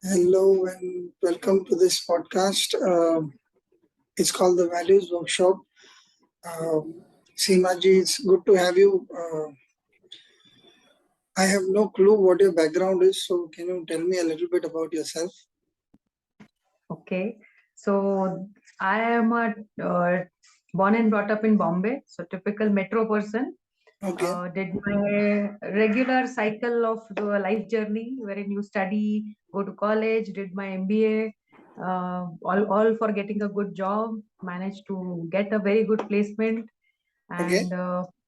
Hello and welcome to this podcast. It's called the Values Workshop. Seema ji, it's good to have you. I have no clue what your background is, so can you tell me a little bit about yourself? Okay, so I am a born and brought up in Bombay, so typical metro person. Okay, Did my regular cycle of the life journey, wherein you study, go to college, did my MBA, all for getting a good job, managed to get a very good placement, okay. and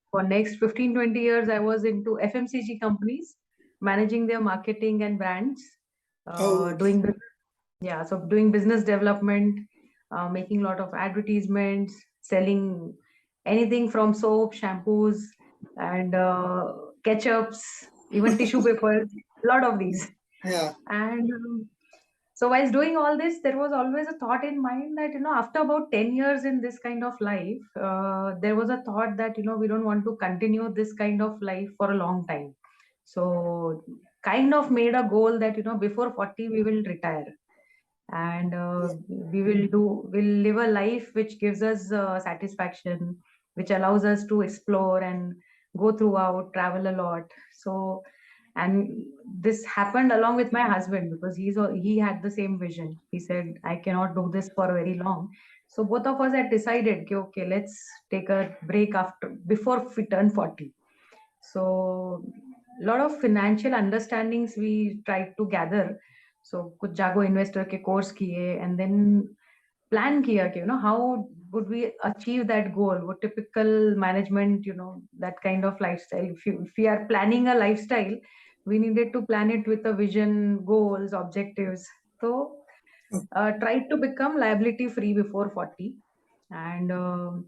for next 15-20 years, I was into FMCG companies, managing their marketing and brands, Oh, okay. doing yeah, so doing business development, making a lot of advertisements, selling anything from soap, shampoos, and ketchups, even tissue papers, a lot of these. Yeah, And so while doing all this, there was always a thought in mind that, after about 10 years in this kind of life, there was a thought that, we don't want to continue this kind of life for a long time. So kind of made a goal that, before 40, we will retire and yeah, we'll live a life which gives us satisfaction, which allows us to explore and go throughout, travel a lot. So, and this happened along with my husband because he had the same vision. He said, I cannot do this for very long. So both of us had decided, okay, let's take a break after before we turn 40. So a lot of financial understandings we tried to gather. So कुछ जागो investor के course किए and then plan किया कि how would we achieve that goal, what typical management, that kind of lifestyle. If we are planning a lifestyle, we needed to plan it with a vision, goals, objectives. So tried to become liability free before 40 and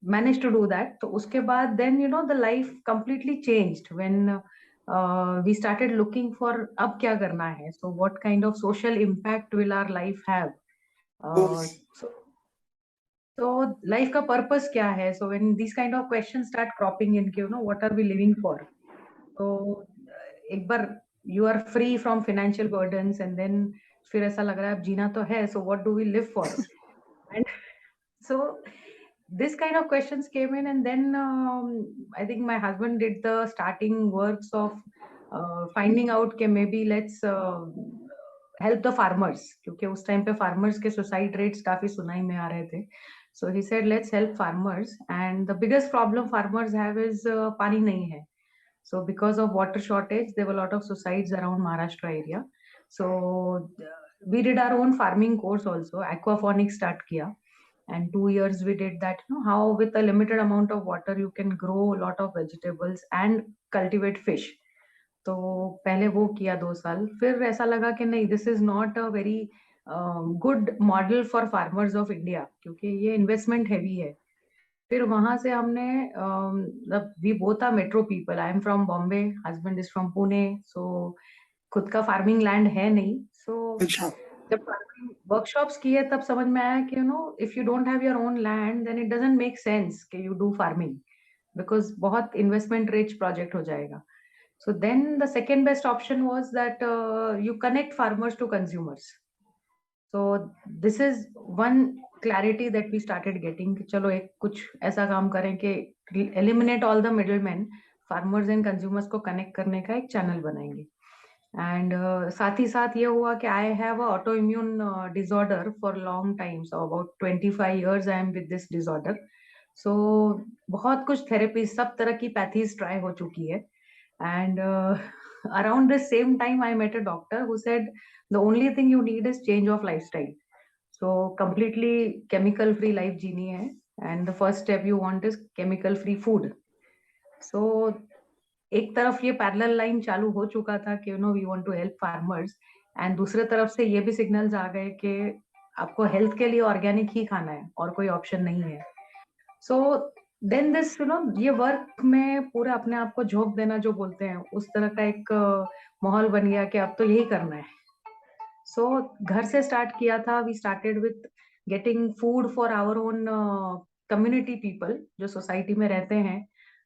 managed to do that. So uske baad then the life completely changed when we started looking for ab kya karna hai, so what kind of social impact will our life have. oh, So life का purpose क्या है, so when these kind of questions start cropping in कि what are we living for. So एक बार you are free from financial burdens and then फिर ऐसा लग रहा है अब जीना तो है, so what do we live for. And so this kind of questions came in, and then I think my husband did the starting works of finding out कि maybe let's help the farmers, क्योंकि उस time पे farmers के suicide rates काफी सुनाई में आ रहे थे. So he said let's help farmers, and the biggest problem farmers have is पानी नहीं है. So because of water shortage, there were a lot of suicides around Maharashtra area. So we did our own farming course also, aquaponics start kiya. And 2 years we did that, how with a limited amount of water you can grow a lot of vegetables and cultivate fish. तो पहले वो किया 2 साल, फिर ऐसा लगा कि नहीं, this is not a very good model for farmers of India, क्योंकि ये इन्वेस्टमेंट हैवी है. फिर वहां से हमने we both are metro people, I am from Bombay, husband is from Pune, so खुद का फार्मिंग लैंड है नहीं. सो अच्छा. जब फार्मिंग वर्कशॉप्स किए तब समझ में आया कि if you don't have your own land then it doesn't make sense कि यू डू फार्मिंग, बिकॉज बहुत इन्वेस्टमेंट रिच प्रोजेक्ट हो जाएगा. So then the second best option was that you connect farmers to consumers. So this is one clarity that we started getting कि चलो एक कुछ ऐसा काम करें कि eliminate all the middlemen, farmers and consumers को connect करने का एक channel बनाएंगे. And साथ ही साथ ये हुआ कि I have a autoimmune disorder for long time, so about 25 years I am with this disorder. So बहुत कुछ थेरेपी, सब तरह की पैथीज ट्राई हो चुकी है. And around the same time, I met a doctor who said the only thing you need is change of lifestyle. So completely chemical free life जीनी है, and the first step you want is chemical free food. So एक तरफ ये parallel line चालू हो चुका था कि we want to help farmers, and दूसरे तरफ से ये भी सिग्नल्स आ गए कि आपको हेल्थ के लिए ऑर्गेनिक ही खाना है और कोई ऑप्शन नहीं है. सो देन दिस ये वर्क में पूरा अपने आप को झोंक देना जो बोलते हैं, उस तरह का एक माहौल बन गया कि अब तो यही करना है. सो घर से स्टार्ट किया था. We started with getting food for our own community people जो सोसाइटी में रहते हैं.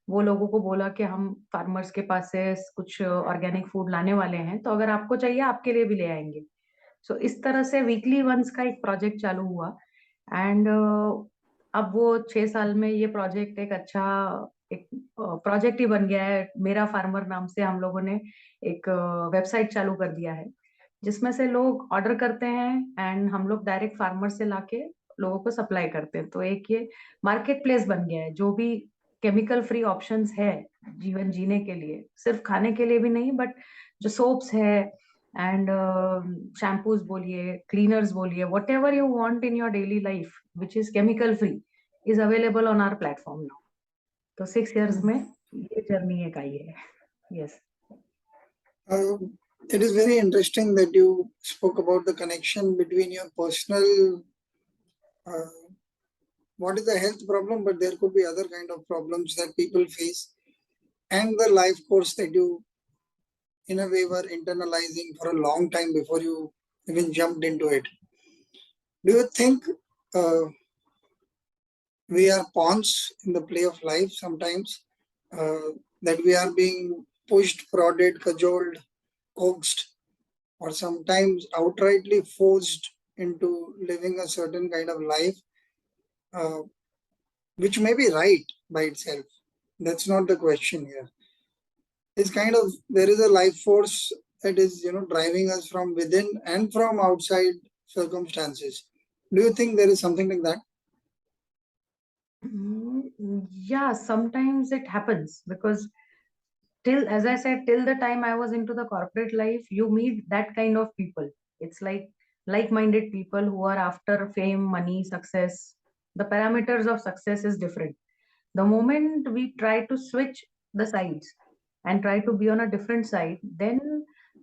वो लोगों को बोला कि हम फार्मर्स के पास से कुछ ऑर्गेनिक फूड लाने वाले हैं, तो अगर आपको चाहिए आपके लिए भी ले आएंगे. सो इस तरह से वीकली वंस का एक प्रोजेक्ट चालू हुआ एंड अब वो 6 साल में ये प्रोजेक्ट एक अच्छा एक प्रोजेक्ट ही बन गया है। मेरा फार्मर नाम से हम लोगों ने एक वेबसाइट चालू कर दिया है जिसमें से लोग ऑर्डर करते हैं एंड हम लोग डायरेक्ट फार्मर से लाके लोगों को सप्लाई करते हैं। तो एक ये मार्केट प्लेस बन गया है। जो भी केमिकल फ्री ऑप्शंस है जीवन जीने के लिए, सिर्फ खाने के लिए भी नहीं, बट जो सोप्स है एंड शैम्पूज बोलिए, क्लीनर्स बोलिए, whatever you want in your daily life which is chemical free is available on our platform now. तो 6 years में ये जर्नी एक आई है। Yes. It is very interesting that you spoke about the connection between your personal, what is the health problem, but there could be other kind of problems that people face, and the life course that you, in a way, were internalizing for a long time before you even jumped into it. Do you think we are pawns in the play of life sometimes, that we are being pushed, prodded, cajoled, coaxed, or sometimes outrightly forced into living a certain kind of life, which may be right by itself? That's not the question here. It's kind of, there is a life force that is, driving us from within and from outside circumstances. Do you think there is something like that? Yeah, sometimes it happens because till, as I said, till the time I was into the corporate life, you meet that kind of people. It's like-minded people who are after fame, money, success. The parameters of success is different. The moment we try to switch the sides and try to be on a different side, then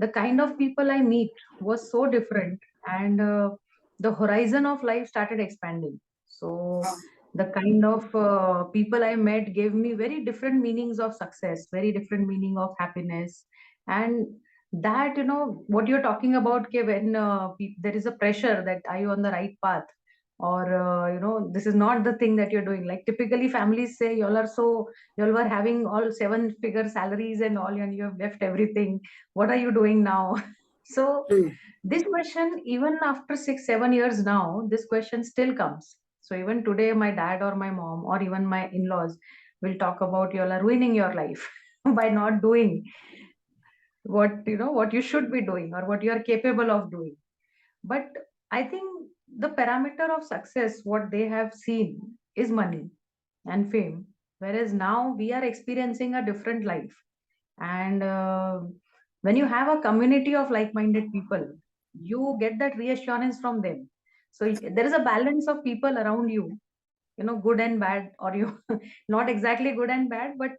the kind of people I meet was so different, and the horizon of life started expanding. So the kind of people I met gave me very different meanings of success, very different meaning of happiness. And that, what you're talking about, ke when there is a pressure that are you on the right path, or this is not the thing that you're doing. Like typically families say, y'all were having all 7-figure salaries and all, and you have left everything. What are you doing now? So this question, even after 6-7 years now, this question still comes. So even today, my dad or my mom or even my in-laws will talk about, y'all are ruining your life by not doing what you should be doing or what you are capable of doing. But I think the parameter of success, what they have seen, is money and fame, whereas now we are experiencing a different life. And when you have a community of like-minded people, you get that reassurance from them. So there is a balance of people around you, good and bad, or you not exactly good and bad, but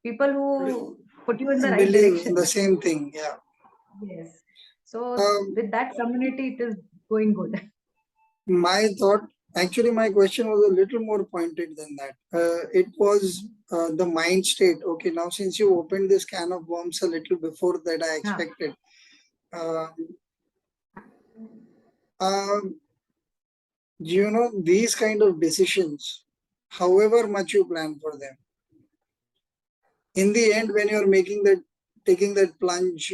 people who put you in the right Believe in the direction. same thing, yeah. Yes. So with that community, it is going good. My thought, actually, my question was a little more pointed than that. It was the mind state. Okay, now since you opened this can of worms a little before that I expected, these kind of decisions, however much you plan for them, in the end, when you're taking that plunge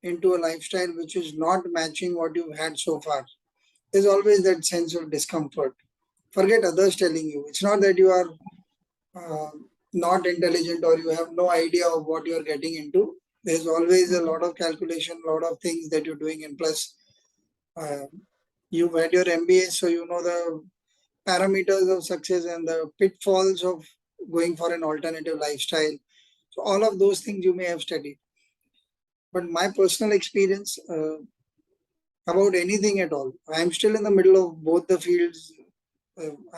into a lifestyle which is not matching what you've had so far, there's always that sense of discomfort. Forget others telling you. It's not that you are not intelligent or you have no idea of what you're getting into. There's always a lot of calculation, a lot of things that you're doing. And plus, you've had your MBA, so you know the parameters of success and the pitfalls of going for an alternative lifestyle. So all of those things you may have studied. But my personal experience about anything at all, I'm still in the middle of both the fields.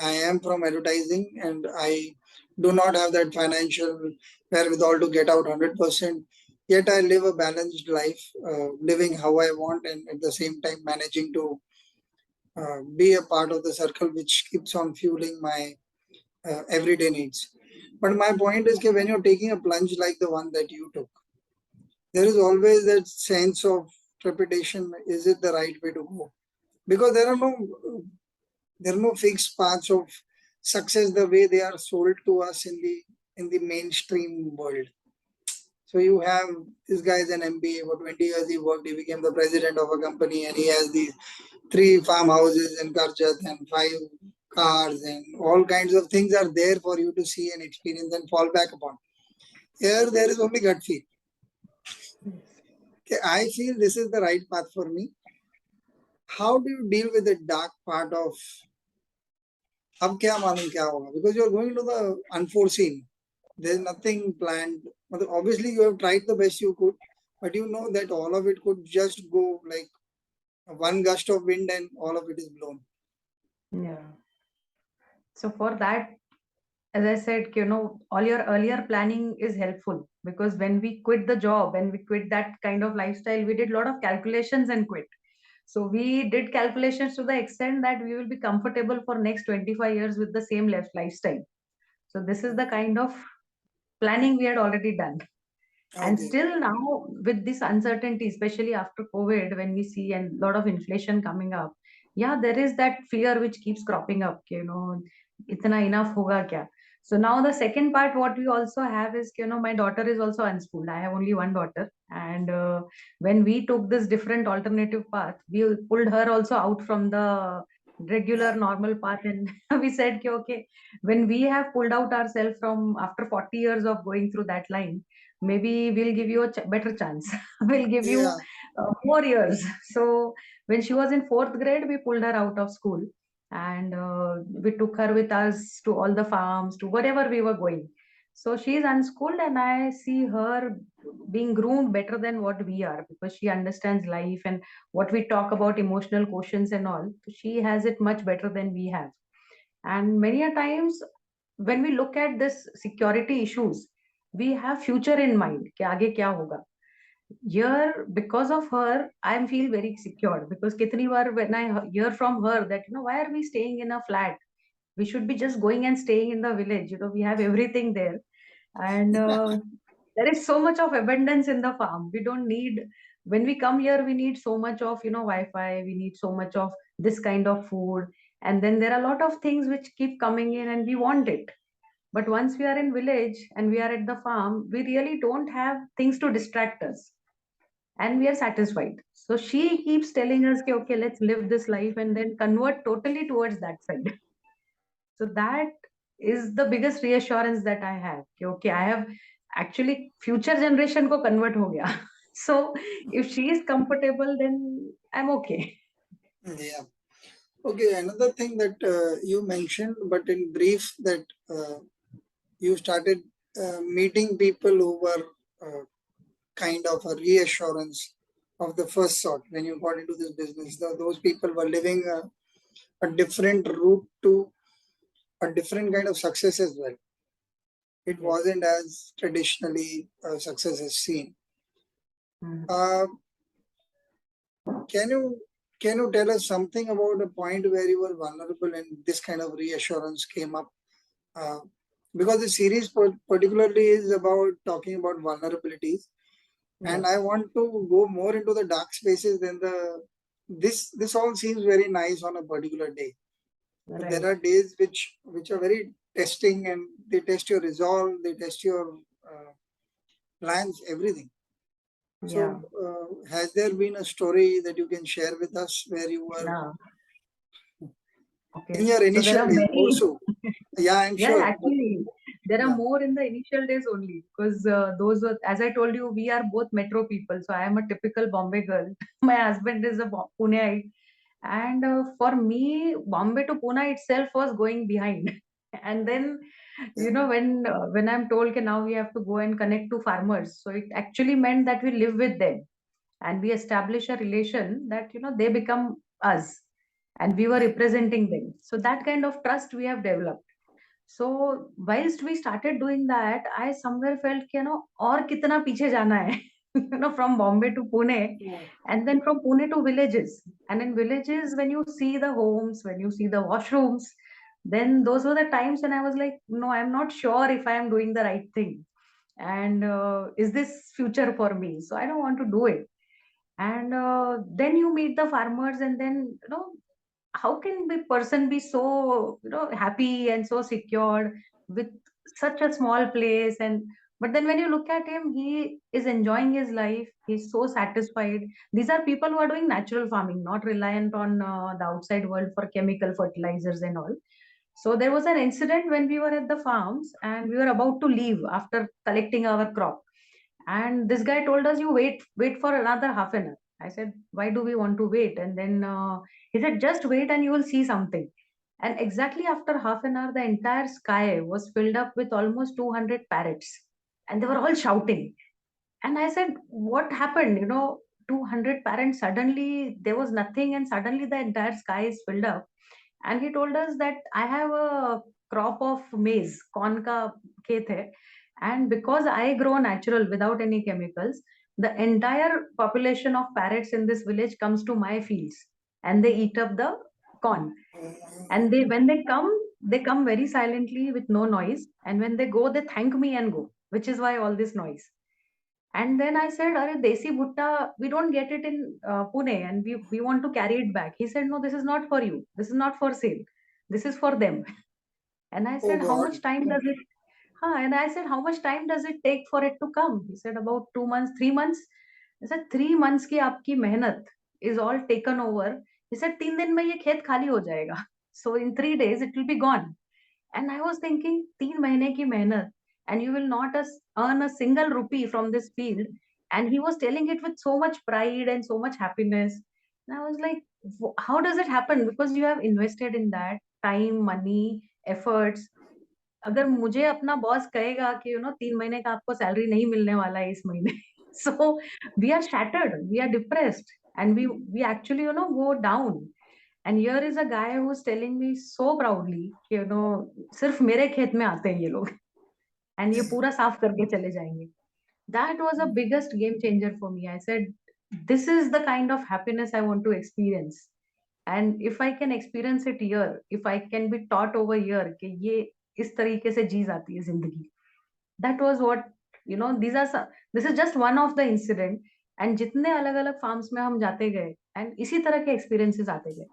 I am from advertising and I do not have that financial wherewithal to get out 100%. Yet I live a balanced life, living how I want, and at the same time managing to be a part of the circle which keeps on fueling my everyday needs. But my point is that when you're taking a plunge like the one that you took, there is always that sense of trepidation. Is it the right way to go? Because there are no fixed paths of success the way they are sold to us in the mainstream world. So you have this guy is an MBA for 20 years. He worked. He became the president of a company, and he has these 3 farmhouses in Karjat and 5 cars, and all kinds of things are there for you to see and experience and fall back upon. Here, there is only gut feel. Okay, I feel this is the right path for me. How do you deal with the dark part of अब क्या मालूम क्या होगा? Because you are going to the unforeseen. There is nothing planned. Obviously, you have tried the best you could, but you know that all of it could just go like one gust of wind and all of it is blown. Yeah. So for that, as I said, all your earlier planning is helpful, because when we quit the job, when we quit that kind of lifestyle, we did a lot of calculations and quit. So we did calculations to the extent that we will be comfortable for next 25 years with the same lifestyle. So this is the kind of planning we had already done. And Okay. still now, with this uncertainty, especially after COVID, when we see a lot of inflation coming up, yeah, there is that fear which keeps cropping up, itna enough hoga kya? So now the second part, what we also have is, my daughter is also unschooled. I have only one daughter. And when we took this different alternative path, we pulled her also out from the regular normal path. And we said, okay, when we have pulled out ourselves from after 40 years of going through that line, maybe we'll give you a better chance. We'll give you Yeah. more years. So when she was in fourth grade, we pulled her out of school, and we took her with us to all the farms, to wherever we were going. So she is unschooled, and I see her being groomed better than what we are, because she understands life and what we talk about, emotional quotients and all. She has it much better than we have. And many a times when we look at this security issues, we have future in mind कि आगे क्या होगा. Here, because of her, I feel very secure, because kitni bar when I hear from her that, why are we staying in a flat, we should be just going and staying in the village, we have everything there. And there is so much of abundance in the farm. We don't need, when we come here, we need so much of, Wi-Fi, we need so much of this kind of food. And then there are a lot of things which keep coming in and we want it. But once we are in village and we are at the farm, we really don't have things to distract us, and we are satisfied. So she keeps telling us, okay, let's live this life and then convert totally towards that side. So that is the biggest reassurance that I have. Okay, I have actually future generation ko convert ho gaya. So if she is comfortable, then I'm okay. Yeah. Okay. Another thing that you mentioned, but in brief, that you started meeting people who were kind of a reassurance of the first sort when you got into this business. Those people were living a different route to a different kind of success as well. It Yes. wasn't as traditionally success is seen. Mhm. Can you tell us something about a point where you were vulnerable and this kind of reassurance came up? Uh, because the series particularly is about talking about vulnerabilities, and Yes. I want to go more into the dark spaces than the this all seems very nice on a particular day. But there Right. are days which are very testing, and they test your resolve, they test your plans, everything. Yeah. So, has there been a story that you can share with us where you were Yeah. in Okay. your So there initial are days? many. Also, yeah, I'm Yeah, sure. But actually, there are yeah, more in the initial days only, because those were, as I told you, we are both metro people. So I am a typical Bombay girl. My husband is a Puneite, and for me, Bombay to Pune itself was going behind. And then, yeah, when I'm told that now we have to go and connect to farmers, so it actually meant that we live with them and we establish a relation that they become us, and we were yeah, representing them. So that kind of trust we have developed. So whilst we started doing that, I somewhere felt, और कितना पीछे जाना है, from Bombay to Pune, and then from Pune to villages. And in villages, when you see the homes, when you see the washrooms, then those were the times when I was like, no, I'm not sure if I am doing the right thing. And is this future for me? So I don't want to do it. And then you meet the farmers, and then, how can the person be so happy and so secure with such a small place, and But then when you look at him, he is enjoying his life. He's so satisfied. These are people who are doing natural farming, not reliant on the outside world for chemical fertilizers and all. So there was an incident when we were at the farms and we were about to leave after collecting our crop. And this guy told us, "You wait for another half an hour." I said, "Why do we want to wait?" And then he said, "Just wait and you will see something." And exactly after half an hour, the entire sky was filled up with almost 200 parrots, and they were all shouting. And I said, "What happened? 200 parents, suddenly there was nothing, and suddenly the entire sky is filled up." And he told us that, "I have a crop of maize, corn ka khet hai, and because I grow natural without any chemicals, the entire population of parrots in this village comes to my fields and they eat up the corn. And they come very silently with no noise. And when they go, they thank me and go, which is why all this noise." And then I said, "Are desi bhutta, we don't get it in Pune, and we want to carry it back." He said, "No, this is not for you. This is not for sale. This is for them." And I Oh said, "How God. much time does it?" And I said, "How much time does it take for it to come?" He said, "About 2 months, 3 months." I said, "3 months की आपकी मेहनत is all taken over." He said, "3 दिन में ये खेत खाली हो जाएगा. So in 3 days it will be gone." And I was thinking, 3 महीने की मेहनत, and you will not earn a single rupee from this field. And he was telling it with so much pride and so much happiness. And I was like, How does it happen?" Because you have invested in that time, money, efforts. अगर मुझे अपना boss कहेगा कि 3 महीने का आपको salary नहीं मिलने वाला है इस महीने, so we are shattered, we are depressed, and we actually go down. And here is a guy who's telling me so proudly कि सिर्फ मेरे खेत में आते हैं ये लोग and ये पूरा साफ करके चले जाएंगे. That was a biggest game changer for me. I said, this is the kind of happiness I want to experience. And if I can experience it here, if I can be taught over here कि ये इस तरीके से जी जाती है जिंदगी, that was what, this is just one of the incident. And जितने अलग अलग farms में हम जाते गए and इसी तरह के experiences आते गए.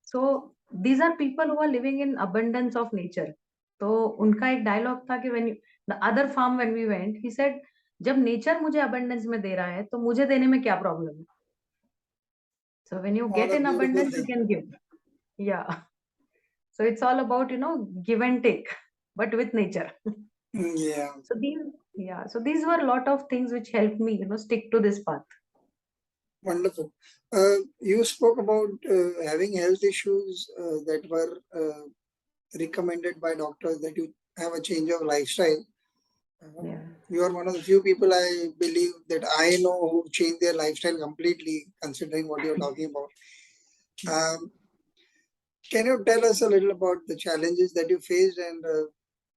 So these are people who are living in abundance of nature. तो उनका एक डायलॉग था कि the other farm when we went, he said, "जब नेचर मुझे abundance में दे रहा है तो मुझे देने में क्या प्रॉब्लम है?" So when you What get a in beautiful abundance, you thing. can give. Yeah. So it's all about, give and take, but with nature. Yeah, So these were a lot of things which helped me, stick to this path. wonderful. You spoke about having health issues that were recommended by doctors that you have a change of lifestyle. Yeah. You are one of the few people I believe that I know who changed their lifestyle completely, considering what you're talking about. Um, can you tell us a little about the challenges that you faced and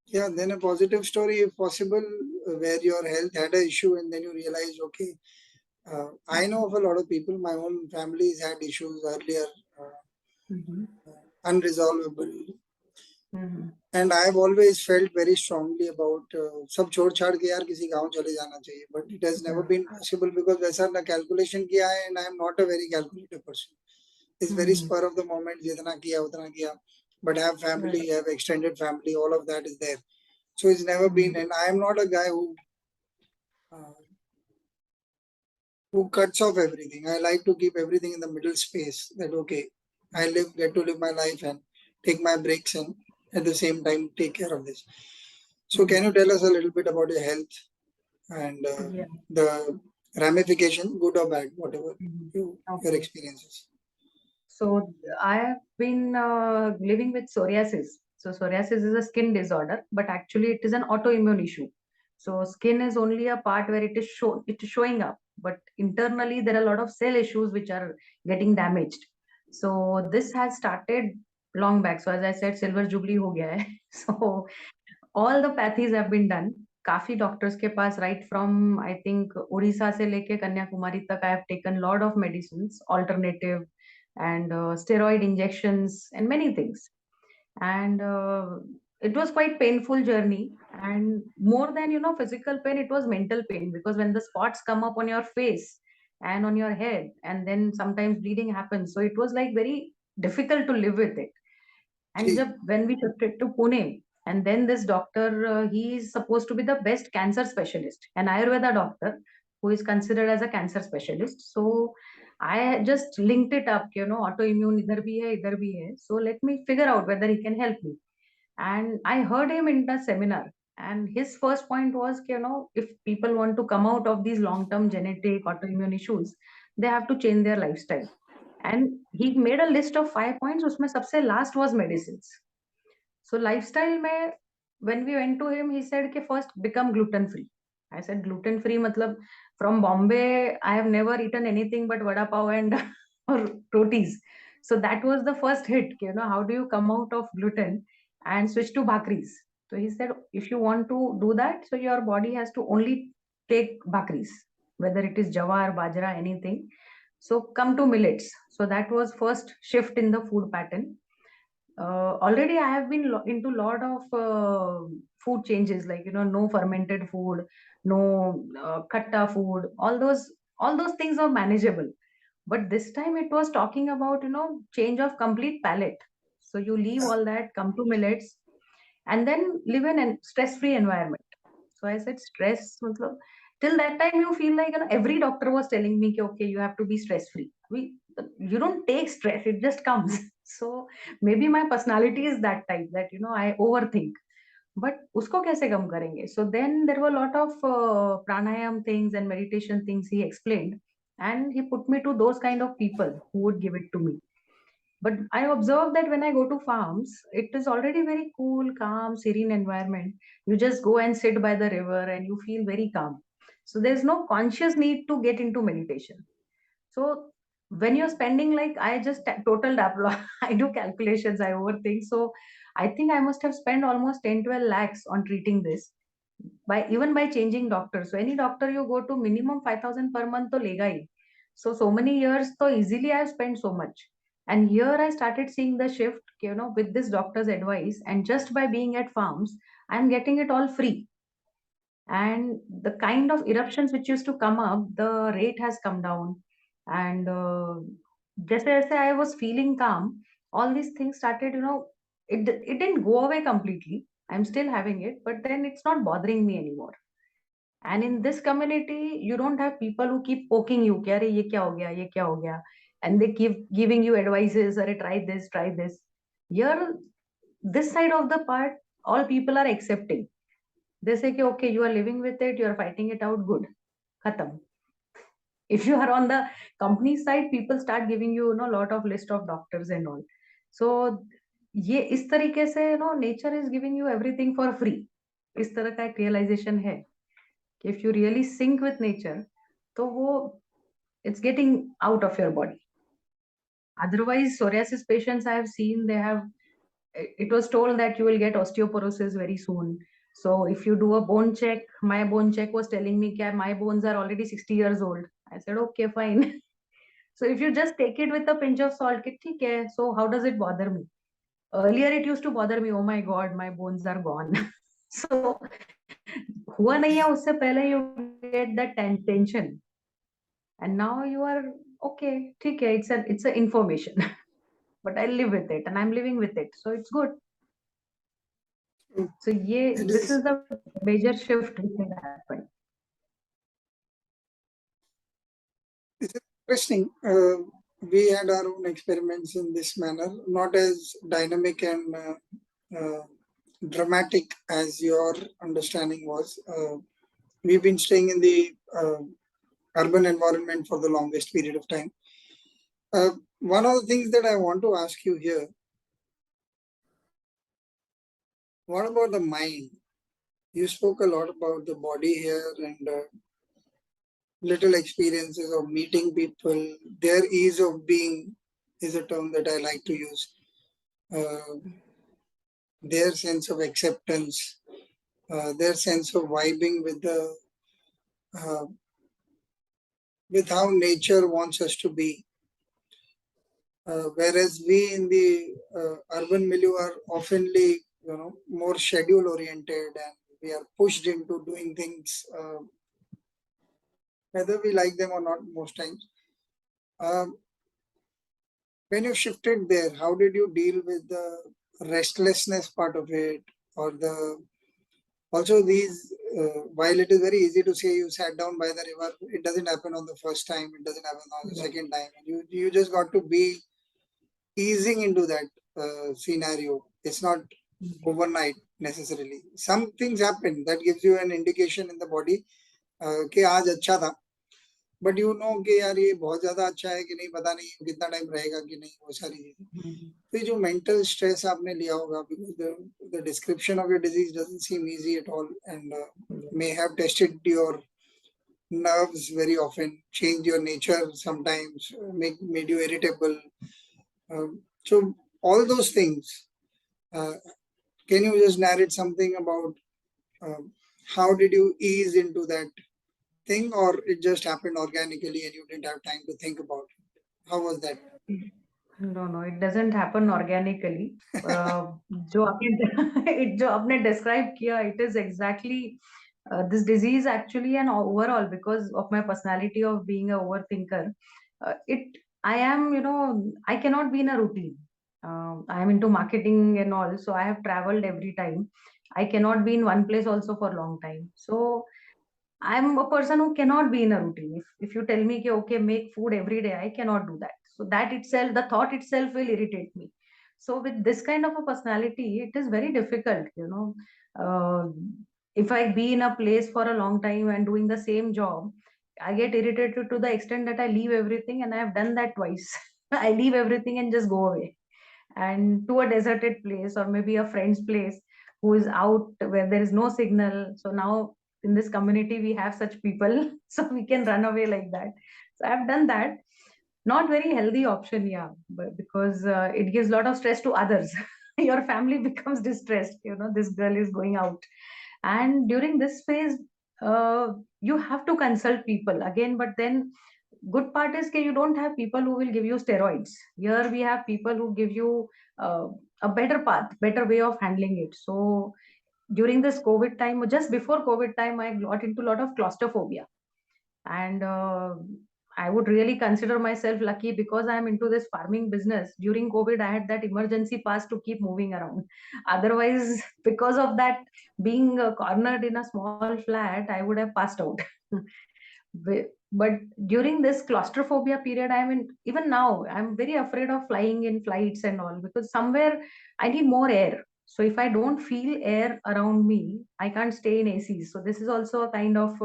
yeah, then a positive story if possible, where your health had an issue and then you realized, okay, I know of a lot of people, my own family's had issues earlier, Mm-hmm. unresolvable. Mm-hmm. And I've always felt very strongly about सब छोड़ छाड़ के यार किसी गांव चले जाना चाहिए, but it has never Yeah. been possible because वैसा ना calculation किया है and I am not a very calculative person. It's very Mm-hmm. spur of the moment, जितना किया उतना किया, but I have Right. family, I have extended family, all of that is there. So it's never been, Mm-hmm. and I am not a guy uh, who cuts off everything. I like to keep everything in the middle space. That okay, get to live my life and take my breaks and at the same time take care of this. So can you Mm-hmm. tell us a little bit about your health and Yeah. the ramification, good or bad, whatever Mm-hmm. your Okay. experiences? So I have been living with psoriasis. So psoriasis is a skin disorder, but actually it is an autoimmune issue. So skin is only a part where it is showing up, but internally there are a lot of cell issues which are getting damaged. So this has started long back. So as I said, silver jubilee ho gaya hai. So all the pathies have been done. काफी doctors के पास, right from I think Orissa से लेके कन्याकुमारी तक, I have taken lot of medicine alternative and steroid injections and many things. And it was quite painful journey. And more than physical pain, it was mental pain, because when the spots come up on your face and on your head, and then sometimes bleeding happens, so it was like very difficult to live with it. And Okay. when we shifted to Pune, And then this doctor, he is supposed to be the best cancer specialist, an Ayurveda doctor who is considered as a cancer specialist. So I just linked it up, autoimmune idhar bhi hai, idhar bhi hai. So let me figure out whether he can help me. And I heard him in the seminar. And his first point was, if people want to come out of these long-term genetic autoimmune issues, they have to change their lifestyle. And he made a list of 5 points. Usme sabse last was medicines. So lifestyle mein, when we went to him, he said, "Okay, first become gluten free." I said, gluten free, matlab from Bombay, I have never eaten anything but vada pav and or rotis. So that was the first hit. How do you come out of gluten and switch to bhakris? So he said, if you want to do that, so your body has to only take bhakris, whether it is jawar, bajra, anything. So come to millets. So that was first shift in the food pattern. Already I have been into lot of food changes, like no fermented food, no katta food. All those things are manageable. But this time it was talking about change of complete palate. So you leave all that, come to millets, and then live in a stress-free environment. So I said, stress, matlab, till that time you feel like every doctor was telling me, okay, you have to be stress-free. You don't take stress, it just comes. So maybe my personality is that type that I overthink. But usko kaise kam karenge? So then there were a lot of pranayam things and meditation things he explained, and he put me to those kind of people who would give it to me. But I observe that when I go to farms, it is already very cool, calm, serene environment. You just go and sit by the river and you feel very calm. So there's no conscious need to get into meditation. So when you're spending, like, I just totaled up, I do calculations, I overthink. So I think I must have spent almost 10, 12 lakhs on treating this, by even by changing doctors. So any doctor you go to, minimum 5,000 per month to lega hi. So many years, so easily I've spent so much. And here I started seeing the shift, with this doctor's advice, and just by being at farms, I'm getting it all free. And the kind of eruptions which used to come up, the rate has come down. And just as I was feeling calm, all these things started, it didn't go away completely. I'm still having it, but then it's not bothering me anymore. And in this community, you don't have people who keep poking you, "Kya re, ye kya ho gaya, ye kya ho gaya," and they keep giving you advices, "Arey, try this, try this." Here, this side of the part, all people are accepting. They say, okay, you are living with it, you are fighting it out, good, khatam. If you are on the company side, people start giving you, lot of list of doctors and all. So ये इस तरीके से, nature is giving you everything for free. इस तरह का एक realization है कि if you really sync with nature, तो वो it's getting out of your body. Otherwise, psoriasis patients I have seen, they have, it was told that you will get osteoporosis very soon. So if you do a bone check, my bone check was telling me that my bones are already 60 years old. I said, okay, fine. So if you just take it with a pinch of salt, कि ठीक है, so how does it bother me? Earlier it used to bother me, oh my God, my bones are gone. So हुआ नहीं है उससे पहले you get that tension. And now you are, okay, ठीक है, it's a information. But I live with it and I'm living with it. So it's good. So It this is is the major shift which has happened. This is interesting. We had our own experiments in this manner, not as dynamic and dramatic as your understanding was. We've been staying in the urban environment for the longest period of time. One of the things that I want to ask you here, what about the mind? You spoke a lot about the body here and little experiences of meeting people. Their ease of being is a term that I like to use. Their sense of acceptance, their sense of vibing uh, with how nature wants us to be. Whereas we in the urban milieu are oftenly, more schedule oriented, and we are pushed into doing things whether we like them or not most times. When you shifted there, how did you deal with the restlessness part of it, or also these, while it is very easy to say you sat down by the river, it doesn't happen on the first time, it doesn't happen on the second time. You just got to be easing into that scenario. It's not overnight necessarily. Some things happen that gives you an indication in the body कि आज अच्छा था, but you know कि यार ये बहुत ज्यादा अच्छा है कि नहीं, पता नहीं कितना टाइम रहेगा कि नहीं, वो सारी चीजें. तो ये जो मेंटल स्ट्रेस आपने लिया होगा, because the description of your disease doesn't seam easy at all and may have tested your nerves very often, changed your nature sometimes, made you irritable. So all those things, can you just narrate something about uh, how did you ease into that thing, or it just happened organically and you didn't have time to think about it? How was that? No, it doesn't happen organically. जो आपने जो आपने describe किया, it is exactly this disease actually, and overall because of my personality of being a overthinker, I am, I cannot be in a routine. I am into marketing and all, so I have traveled every time. I cannot be in one place also for a long time. So I'm a person who cannot be in a routine. If you tell me, ki, okay, make food every day, I cannot do that. So that itself, the thought itself will irritate me. So with this kind of a personality, it is very difficult, Uh, if I be in a place for a long time and doing the same job, I get irritated to the extent that I leave everything, and I have done that twice. I leave everything and just go away and to a deserted place, or maybe a friend's place who is out where there is no signal. So now in this community we have such people, so we can run away like that. So I've done that. Not very healthy option, yeah, but because it gives a lot of stress to others. Your family becomes distressed, this girl is going out. And during this phase, you have to consult people again, but then good part is that you don't have people who will give you steroids. Here we have people who give you uh, a better path, better way of handling it. So during this COVID time, just before COVID time, I got into a lot of claustrophobia, and I would really consider myself lucky because I'm into this farming business. During COVID, I had that emergency pass to keep moving around. Otherwise, because of that, being cornered in a small flat, I would have passed out. But during this claustrophobia period, I mean, even now I'm very afraid of flying in flights and all, because somewhere I need more air. So if I don't feel air around me, I can't stay in AC. So this is also a kind of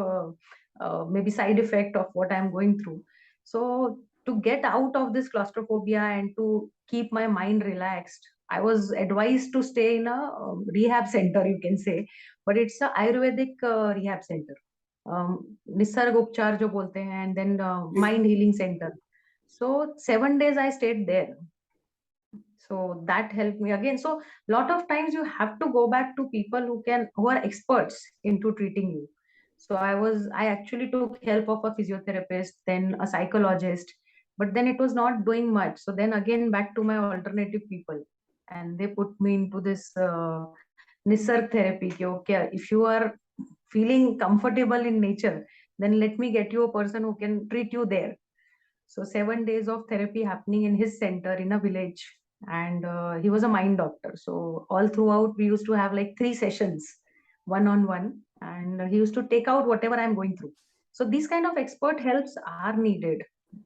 maybe side effect of what I'm going through. So to get out of this claustrophobia and to keep my mind relaxed, I was advised to stay in a rehab center, you can say, but it's a Ayurvedic rehab center. Nisarga उपचार जो बोलते हैं, and then mind healing center. So 7 days I stayed there. So that helped me again. So lot of times you have to go back to people who are experts into treating you. So I actually took help of a physiotherapist, then a psychologist, but then it was not doing much. So then again back to my alternative people, and they put me into this nisarg therapy. Okay, if you are feeling comfortable in nature, then let me get you a person who can treat you there. So 7 days of therapy happening in his center in a village, and he was a mind doctor. So all throughout we used to have like 3 sessions, one on one, and he used to take out whatever I'm going through. So these kind of expert helps are needed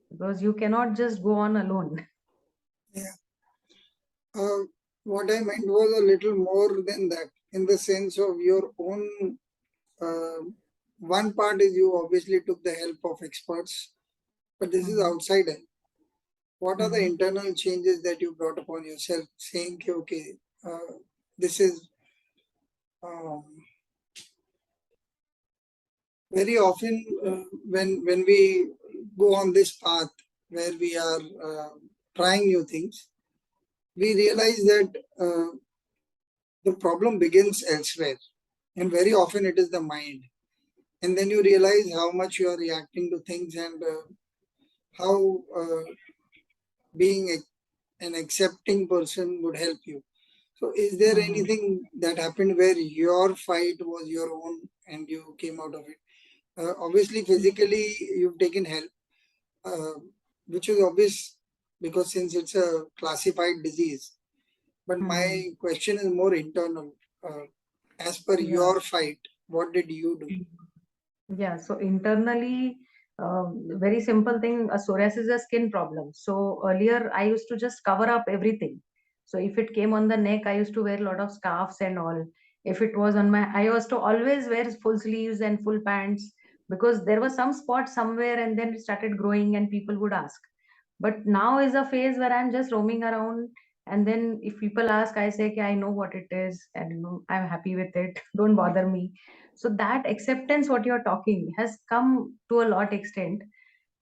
because you cannot just go on alone. Yeah. What I meant was a little more than that, in the sense of your own. One part is you obviously took the help of experts, but this is Mhm. outside help. What are the Mhm. internal changes that you brought upon yourself, saying, okay, this is um, very often when we go on this path where we are trying new things, we realize that the problem begins elsewhere, and very often it is the mind. And then you realize how much you are reacting to things, and how being an accepting person would help you. So, is there Mhm. anything that happened where your fight was your own and you came out of it? Obviously, physically, you've taken help, uh, which is obvious because since it's a classified disease. But Mhm. my question is more internal. as per Yeah. your fight, what did you do? Yeah, so internally, very simple thing, psoriasis is a skin problem. So earlier I used to just cover up everything. So if it came on the neck, I used to wear a lot of scarves and all. If it was on my, I used to always wear full sleeves and full pants because there was some spot somewhere and then it started growing and people would ask. But now is a phase where I'm just roaming around, and then if people ask, I say, okay, I know what it is and I'm happy with it. Don't bother me. So that acceptance, what you're talking, has come to a lot extent.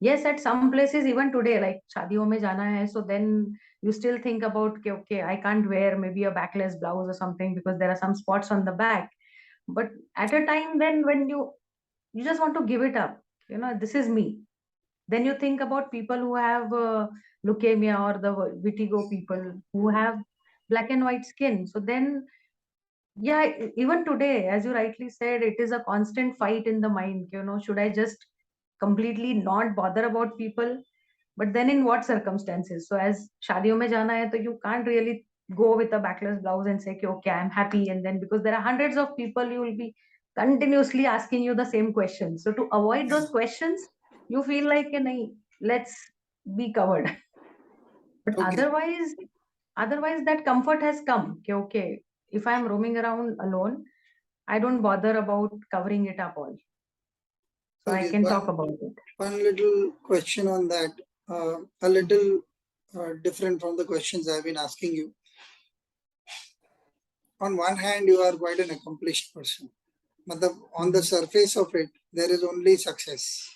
Yes, at some places even today, like shadiyon mein jana hai, so then you still think about, okay, I can't wear maybe a backless blouse or something because there are some spots on the back. But at a time then when you just want to give it up, this is me. Then you think about people who have leukemia or the vitiligo, people who have black and white skin. So then, yeah, even today, as you rightly said, it is a constant fight in the mind. Should I just completely not bother about people? But then in what circumstances? So as shadiyon mein jana hai, so you can't really go with a backless blouse and say, okay, I'm happy. And then because there are hundreds of people, you will be continuously asking you the same questions. So to avoid those questions, you feel like, nahi, let's be covered. But Okay, otherwise that comfort has come. Okay, if I'm roaming around alone, I don't bother about covering it up all. So I okay. can talk about it. One little question on that, a little different from the questions I've been asking you. On one hand, you are quite an accomplished person. But on the Mm-hmm. surface of it, there is only success.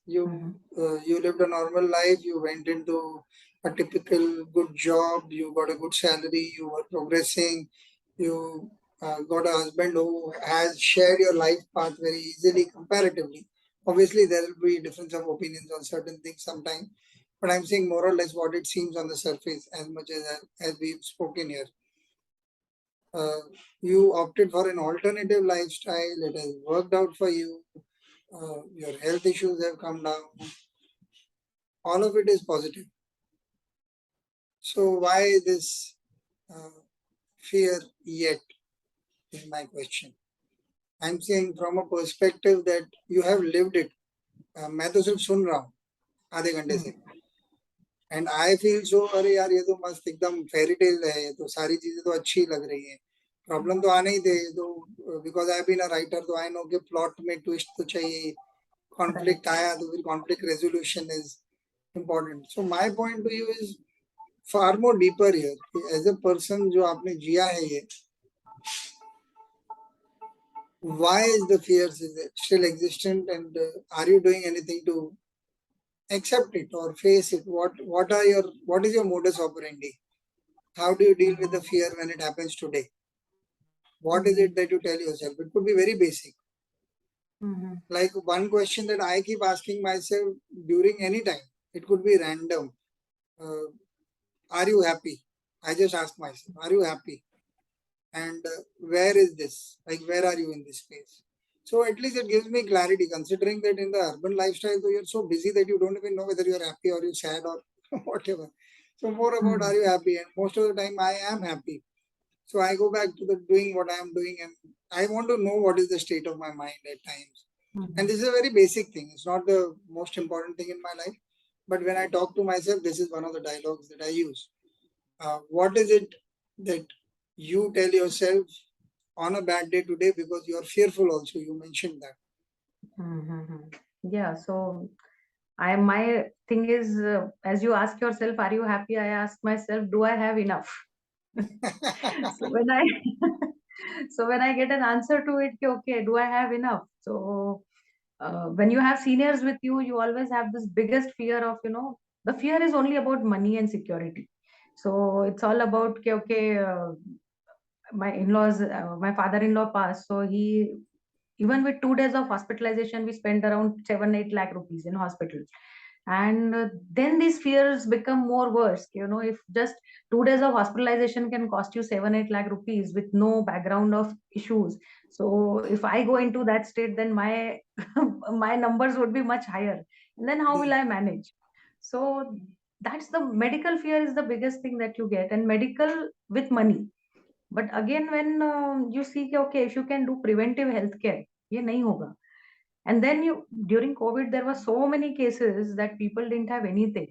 Mm-hmm. You lived a normal life. You went into a typical good job. You got a good salary. You were progressing. You got a husband who has shared your life path very easily comparatively. Obviously, there will be difference of opinions on certain things sometimes, but I'm saying more or less what it seems on the surface as much as we've spoken here. Uh, you opted for an alternative lifestyle. It has worked out for you. Your health issues have come down. All of it is positive. So why this uh, fear yet is my question. I'm saying from a perspective that you have lived it. मैं तो सिर्फ सुन रहा हूँ आधे घंटे से, and I feel so अरे यार ये तो मस्त एकदम फेरी टेल है, ये तो सारी चीजें तो अच्छी लग रही है. प्रॉब्लम तो आने ही थे तो, because I been a writer तो आई नो कि प्लॉट में ट्विस्ट तो चाहिए, Right. कॉन्फ्लिक्ट आया तो फिर conflict resolution is important. So my point to you is far more deeper here. As a person जो आपने जिया है ये, why is the fear still existent, and are you doing anything to accept it or face it? What is your modus operandi? How do you deal with the Mm-hmm. fear when it happens today? What is Mm-hmm. it that you tell yourself? It could be very basic. Mm-hmm. Like one question that I keep asking myself during any time, it could be random. Uh, are you happy? I just ask myself, are you happy? And where is this? Like, where are you in this space? So at least it gives me clarity, considering that in the urban lifestyle, so you're so busy that you don't even know whether you're happy or you're sad or whatever. So more about are you happy? And most of the time, I am happy. So I go back to the doing what I am doing, and I want to know what is the state of my mind at times. And Mm-hmm. this is a very basic thing. It's not the most important thing in my life. But when I talk to myself, this is one of the dialogues that I use. What is it that you tell yourself on a bad day today, because you are fearful also? You mentioned that. Mm-hmm. Yeah. So my thing is, as you ask yourself, are you happy? I ask myself, do I have enough? So when I so when I get an answer to it, okay, do I have enough? So when you have seniors with you, you always have this biggest fear of, the fear is only about money and security. So it's all about, okay, my in-laws, my father-in-law passed, so he, even with 2 days of hospitalization, we spent around 7-8 lakh rupees in hospital. And then these fears become more worse. If just 2 days of hospitalization can cost you 7-8 lakh rupees with no background of issues, so if I go into that state, then my my numbers would be much higher, and then how will I manage? So that's the medical fear is the biggest thing that you get, and medical with money. But again, when you see, okay, if you can do preventive healthcare, ये नहीं होगा. And then during COVID, there were so many cases that people didn't have anything,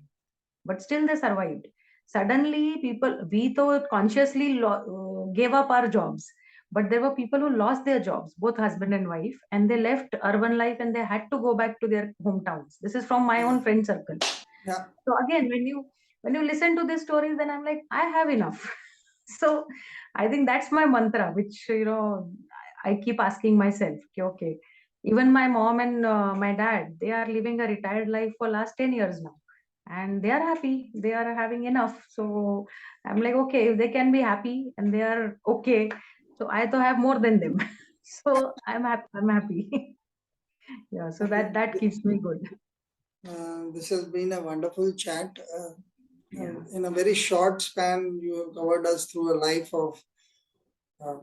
but still they survived. Suddenly, we thought consciously gave up our jobs, but there were people who lost their jobs, both husband and wife, and they left urban life and they had to go back to their hometowns. This is from my own friend circle. Yeah. So again, when you listen to these stories, then I'm like, I have enough. So I think that's my mantra, which I keep asking myself. Okay, even my mom and my dad, they are living a retired life for last 10 years now, and they are happy. They are having enough. So I'm like, okay, if they can be happy and they are okay, so I to have more than them. So I'm happy. I'm happy. Yeah. So Okay. that keeps me good. This has been a wonderful chat. Yeah. In a very short span, you have covered us through a life of uh,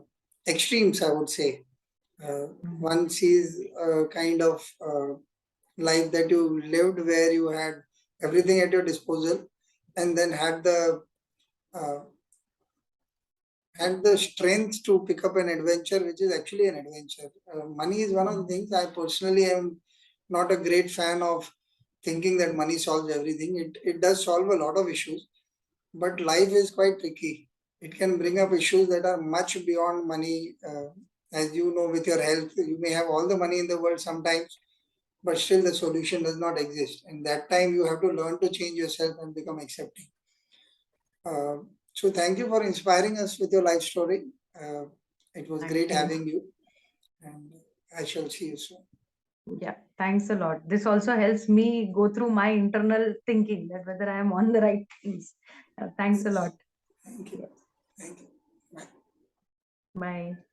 extremes, I would say. Mhm. One sees a kind of life that you lived where you had everything at your disposal, and then uh, had the strength to pick up an adventure, which is actually an adventure. Money is one of the things I personally am not a great fan of thinking that money solves everything. It does solve a lot of issues, but life is quite tricky. It can bring up issues that are much beyond money. As you know, with your health, you may have all the money in the world sometimes, but still the solution does not exist. And that time you have to learn to change yourself and become accepting. Uh, so thank you for inspiring us with your life story. Uh, it was Thank great you. having you, and I shall see you soon. Yeah, thanks a lot. This also helps me go through my internal thinking that whether I am on the right things. Thanks a Yes. lot. Thank you. Yes. Thank you. Bye. Bye.